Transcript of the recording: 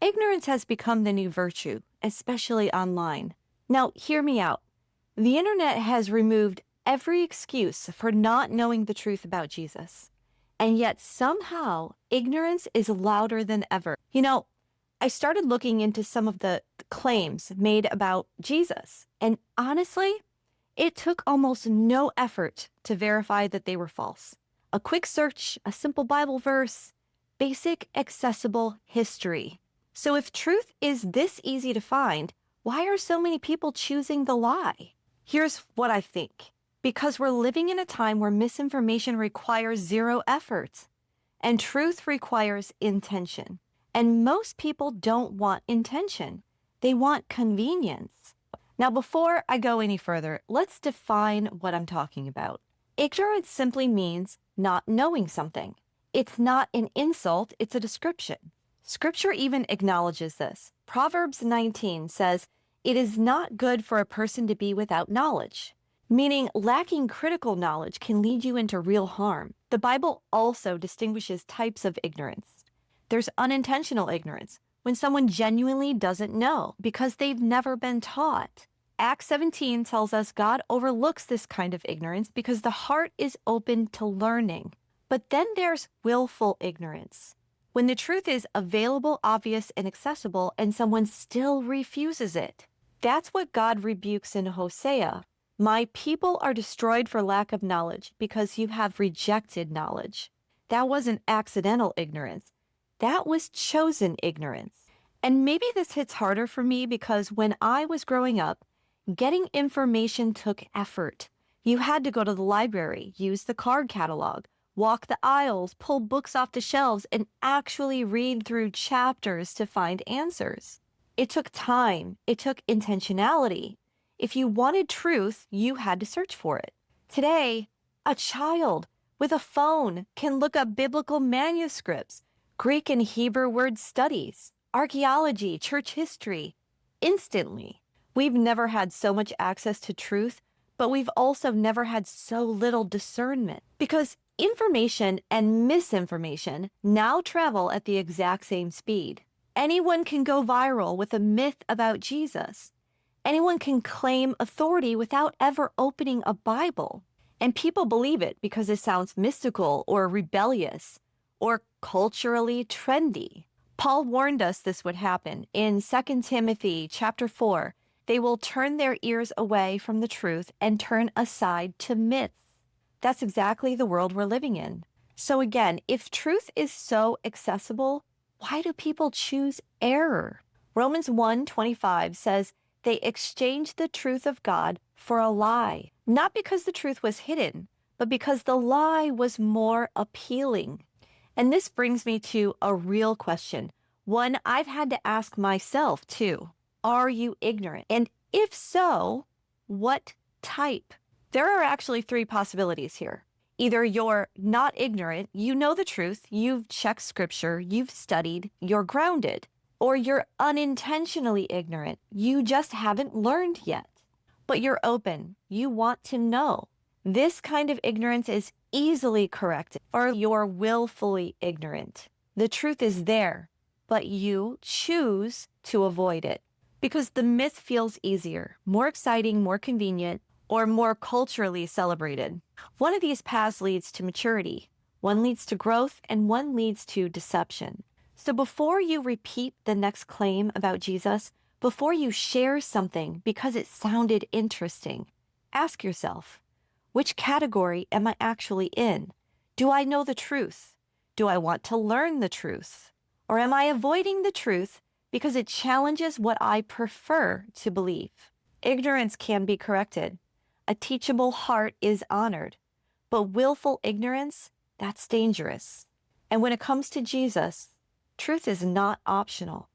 Ignorance has become the new virtue, especially online. Now, hear me out. The internet has removed every excuse for not knowing the truth about Jesus. And yet somehow ignorance is louder than ever. I started looking into some of the claims made about Jesus. And honestly, it took almost no effort to verify that they were false. A quick search, a simple Bible verse, basic accessible history. So if truth is this easy to find, why are so many people choosing the lie? Here's what I think. Because we're living in a time where misinformation requires zero effort and truth requires intention. And most people don't want intention. They want convenience. Now, before I go any further, let's define what I'm talking about. Ignorance simply means not knowing something. It's not an insult, it's a description. Scripture even acknowledges this. Proverbs 19 says, "It is not good for a person to be without knowledge," meaning lacking critical knowledge can lead you into real harm. The Bible also distinguishes types of ignorance. There's unintentional ignorance, when someone genuinely doesn't know because they've never been taught. Acts 17 tells us God overlooks this kind of ignorance because the heart is open to learning. But then there's willful ignorance, when the truth is available, obvious, and accessible, and someone still refuses it. That's what God rebukes in Hosea. "My people are destroyed for lack of knowledge because you have rejected knowledge." That wasn't accidental ignorance. That was chosen ignorance. And maybe this hits harder for me because when I was growing up, getting information took effort. You had to go to the library, use the card catalog, walk the aisles, pull books off the shelves, and actually read through chapters to find answers. It took time. It took intentionality. If you wanted truth, you had to search for it. Today, a child with a phone can look up biblical manuscripts, Greek and Hebrew word studies, archaeology, church history, instantly. We've never had so much access to truth, but we've also never had so little discernment, because information and misinformation now travel at the exact same speed. Anyone can go viral with a myth about Jesus. Anyone can claim authority without ever opening a Bible. And people believe it because it sounds mystical or rebellious or culturally trendy. Paul warned us this would happen in 2 Timothy chapter 4. They will turn their ears away from the truth and turn aside to myths. That's exactly the world we're living in. So again, if truth is so accessible, why do people choose error? Romans 1:25 says they exchanged the truth of God for a lie, not because the truth was hidden, but because the lie was more appealing. And this brings me to a real question, one I've had to ask myself too. Are you ignorant? And if so, what type? There are actually three possibilities here. Either you're not ignorant, you know the truth, you've checked scripture, you've studied, you're grounded. Or you're unintentionally ignorant, you just haven't learned yet. But you're open, you want to know. This kind of ignorance is easily corrected. Or you're willfully ignorant. The truth is there, but you choose to avoid it because the myth feels easier, more exciting, more convenient, or more culturally celebrated. One of these paths leads to maturity, one leads to growth, and one leads to deception. So before you repeat the next claim about Jesus, before you share something because it sounded interesting, ask yourself, which category am I actually in? Do I know the truth? Do I want to learn the truth? Or am I avoiding the truth because it challenges what I prefer to believe? Ignorance can be corrected. A teachable heart is honored. But willful ignorance, that's dangerous. And when it comes to Jesus, truth is not optional.